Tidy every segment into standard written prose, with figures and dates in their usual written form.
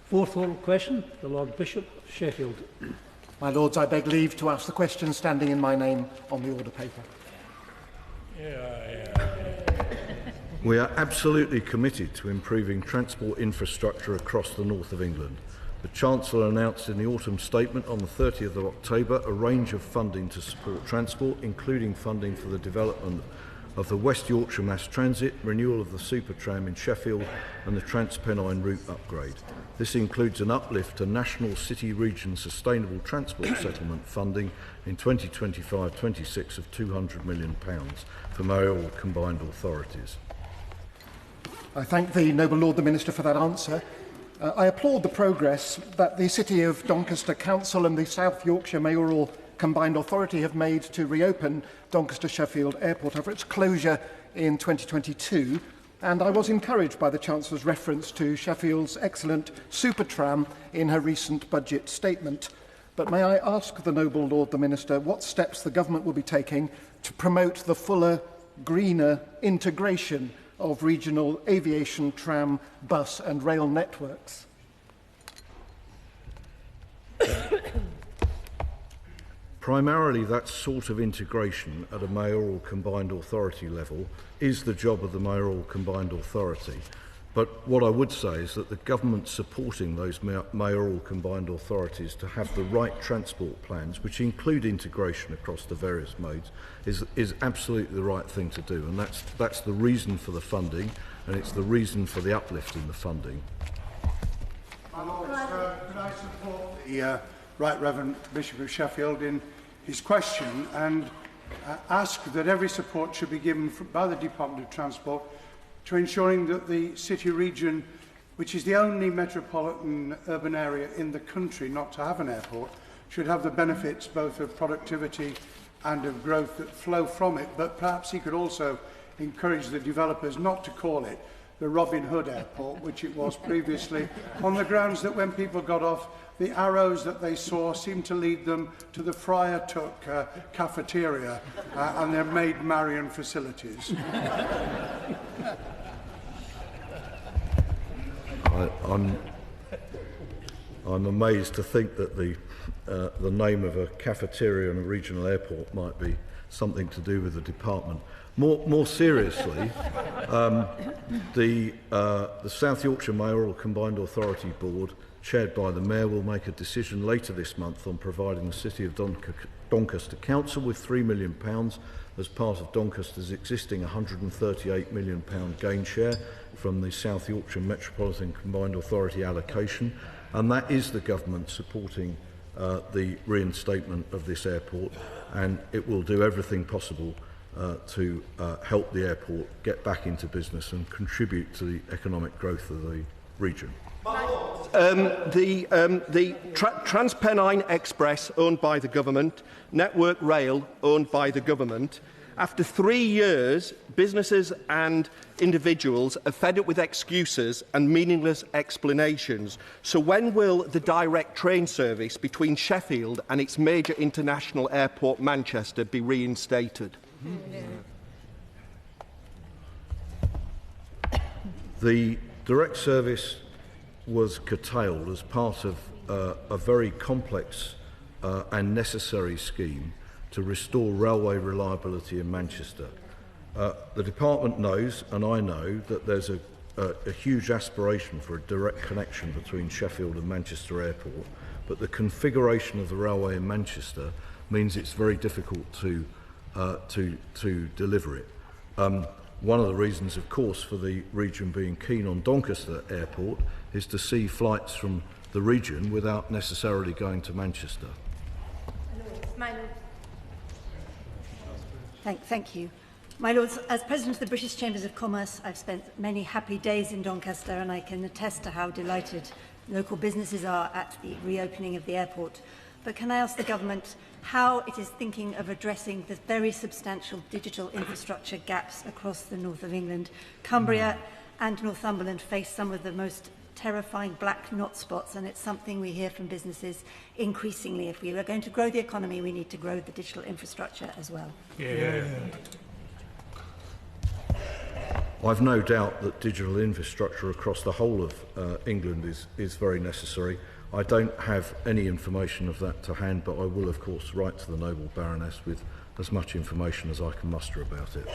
Fourth oral question, the Lord Bishop of Sheffield. My Lords, I beg leave to ask the question standing in my name on the order paper. We are absolutely committed to improving transport infrastructure across the north of England. The Chancellor announced in the autumn statement on the 30th of October a range of funding to support transport, including funding for the development of the West Yorkshire Mass Transit, renewal of the Supertram in Sheffield and the Transpennine route upgrade. This includes an uplift to National City Region Sustainable Transport Settlement funding in 2025-26 of £200 million for mayoral combined authorities. I thank the noble Lord the Minister for that answer. I applaud the progress that the City of Doncaster Council and the South Yorkshire Mayoral Combined Authority have made to reopen Doncaster-Sheffield Airport after its closure in 2022, and I was encouraged by the Chancellor's reference to Sheffield's excellent Supertram in her recent budget statement. But may I ask the noble Lord the Minister what steps the Government will be taking to promote the fuller, greener integration of regional aviation, tram, bus and rail networks? Primarily, that sort of integration at a mayoral combined authority level is the job of the mayoral combined authority. But what I would say is that the government supporting those mayoral combined authorities to have the right transport plans, which include integration across the various modes, is absolutely the right thing to do. And that's the reason for the funding, and it's the reason for the uplift in the funding. My Lord, could I support the Right Reverend Bishop of Sheffield in his question and ask that every support should be given by the Department of Transport to ensuring that the city region, which is the only metropolitan urban area in the country not to have an airport, should have the benefits both of productivity and of growth that flow from it. But perhaps he could also encourage the developers not to call it the Robin Hood Airport, which it was previously, on the grounds that when people got off, the arrows that they saw seemed to lead them to the Friar Tuck cafeteria and their Maid Marian facilities. I'm amazed to think that the name of a cafeteria in a regional airport might be something to do with the department. More seriously, the South Yorkshire Mayoral Combined Authority Board, chaired by the Mayor, will make a decision later this month on providing the City of Doncaster Council with £3 million as part of Doncaster's existing £138 million gain share from the South Yorkshire Metropolitan Combined Authority allocation, and that is the government supporting the reinstatement of this airport, and it will do everything possible to help the airport get back into business and contribute to the economic growth of the region. The Transpennine Express, owned by the government, Network Rail, owned by the government. After 3 years, businesses and individuals are fed up with excuses and meaningless explanations. So when will the direct train service between Sheffield and its major international airport, Manchester, be reinstated? The direct service was curtailed as part of a very complex and necessary scheme to restore railway reliability in Manchester. The department knows, and I know, that there's a huge aspiration for a direct connection between Sheffield and Manchester Airport, but the configuration of the railway in Manchester means it's very difficult to deliver it. One of the reasons, of course, for the region being keen on Doncaster Airport is to see flights from the region without necessarily going to Manchester. Thank you. My Lords, as President of the British Chambers of Commerce, I've spent many happy days in Doncaster, and I can attest to how delighted local businesses are at the reopening of the airport. But can I ask the Government how it is thinking of addressing the very substantial digital infrastructure gaps across the north of England? Cumbria and Northumberland face some of the most terrifying black knot spots, and it's something we hear from businesses increasingly. If we are going to grow the economy, we need to grow the digital infrastructure as well. I've no doubt that digital infrastructure across the whole of England is very necessary. I don't have any information of that to hand, but I will, of course, write to the Noble Baroness with as much information as I can muster about it.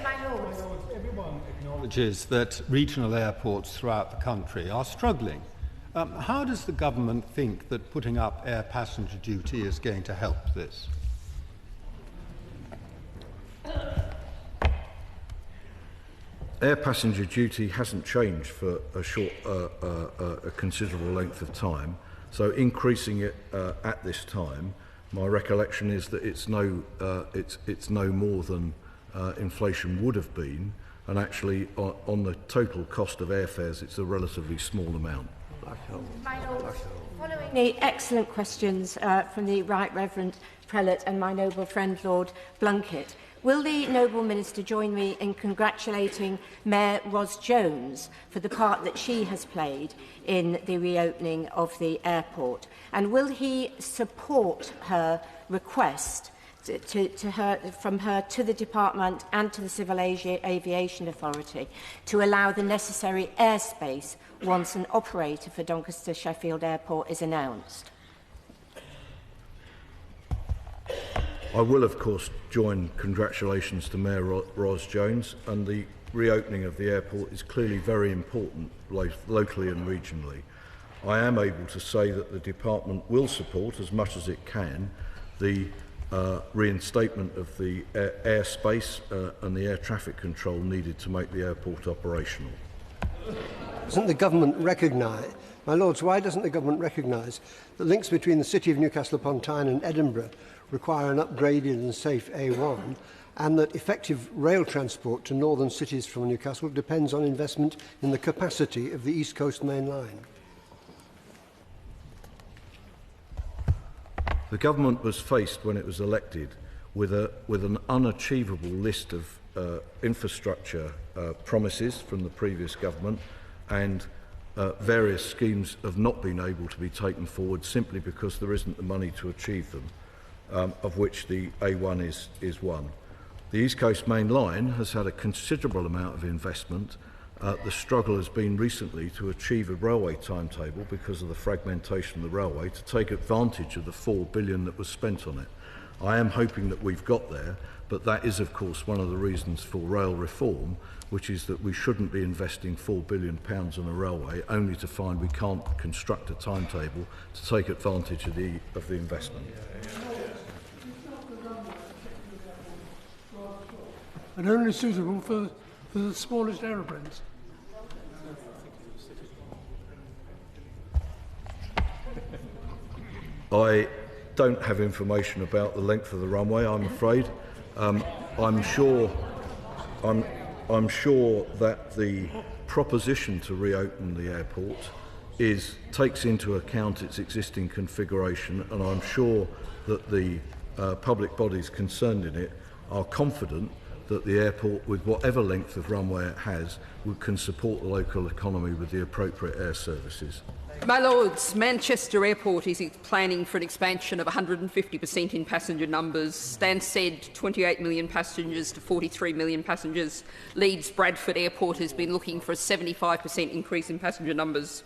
My Lord, everyone acknowledges that regional airports throughout the country are struggling. How does the government think that putting up air passenger duty is going to help this? Air passenger duty hasn't changed for a considerable length of time, so increasing it at this time, my recollection is that it's no more than inflation would have been, and actually on the total cost of airfares it's a relatively small amount. My Lord, following the excellent questions from the Right Reverend Prelate and my noble friend Lord Blunkett, will the Noble Minister join me in congratulating Mayor Ros Jones for the part that she has played in the reopening of the airport? And will he support her request from her to the Department and to the Civil Aviation Authority to allow the necessary airspace once an operator for Doncaster-Sheffield Airport is announced? I will, of course, join congratulations to Mayor Ros Jones, and the reopening of the airport is clearly very important locally and regionally. I am able to say that the Department will support, as much as it can, the reinstatement of the airspace and the air traffic control needed to make the airport operational. Doesn't the government recognise, my lords, why doesn't the government recognise that links between the city of Newcastle upon Tyne and Edinburgh require an upgraded and safe A1, and that effective rail transport to northern cities from Newcastle depends on investment in the capacity of the East Coast Main Line? The government was faced, when it was elected, with an unachievable list of infrastructure promises from the previous government, and various schemes have not been able to be taken forward simply because there isn't the money to achieve them, of which the A1 is one. The East Coast Main Line has had a considerable amount of investment. The struggle has been recently to achieve a railway timetable because of the fragmentation of the railway, to take advantage of the $4 billion that was spent on it. I am hoping that we've got there, but that is, of course, one of the reasons for rail reform, which is that we shouldn't be investing £4 billion in a railway only to find we can't construct a timetable to take advantage of the investment. And only suitable for the smallest aeroplanes. I don't have information about the length of the runway, I'm afraid. I'm sure that the proposition to reopen the airport takes into account its existing configuration, and I'm sure that the public bodies concerned in it are confident that the airport, with whatever length of runway it has, can support the local economy with the appropriate air services. My Lords, Manchester Airport is planning for an expansion of 150% in passenger numbers. Stansted, 28 million passengers to 43 million passengers. Leeds Bradford Airport has been looking for a 75% increase in passenger numbers.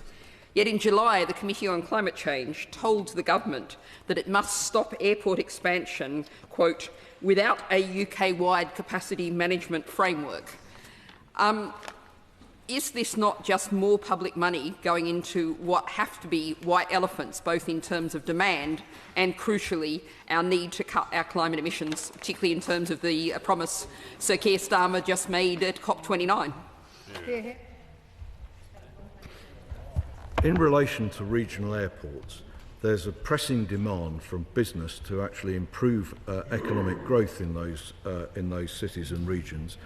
Yet in July, the Committee on Climate Change told the government that it must stop airport expansion, quote, without a UK-wide capacity management framework. Is this not just more public money going into what have to be white elephants, both in terms of demand and, crucially, our need to cut our climate emissions, particularly in terms of the promise Sir Keir Starmer just made at COP29? Yeah. In relation to regional airports, there's a pressing demand from business to actually improve economic growth in those cities and regions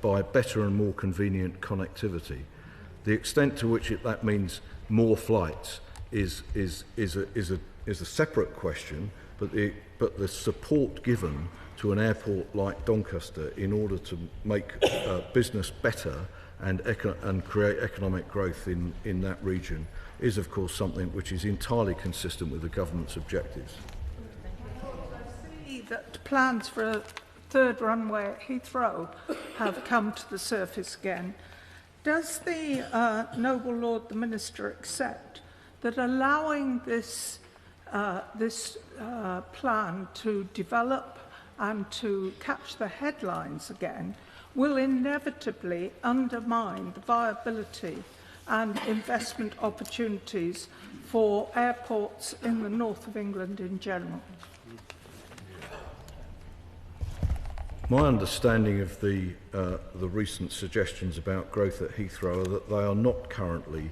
by better and more convenient connectivity. The extent to which that means more flights is a separate question, but the support given to an airport like Doncaster in order to make business better and create economic growth in that region is, of course, something which is entirely consistent with the government's objectives. I see that plans for third runway at Heathrow have come to the surface again. Does the Noble Lord the Minister accept that allowing this plan to develop and to catch the headlines again will inevitably undermine the viability and investment opportunities for airports in the north of England in general? My understanding of the recent suggestions about growth at Heathrow are that they are not currently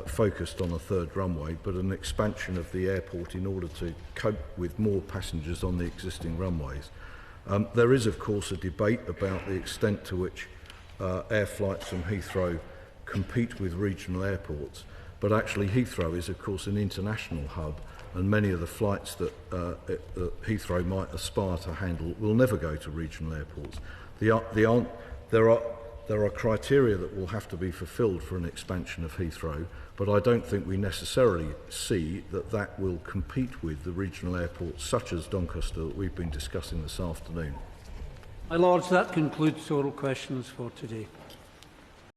focused on a third runway, but an expansion of the airport in order to cope with more passengers on the existing runways. There is, of course, a debate about the extent to which air flights from Heathrow compete with regional airports, but actually Heathrow is, of course, an international hub, and many of the flights that Heathrow might aspire to handle will never go to regional airports. There are criteria that will have to be fulfilled for an expansion of Heathrow, but I don't think we necessarily see that that will compete with the regional airports such as Doncaster that we've been discussing this afternoon. My Lords, that concludes oral questions for today.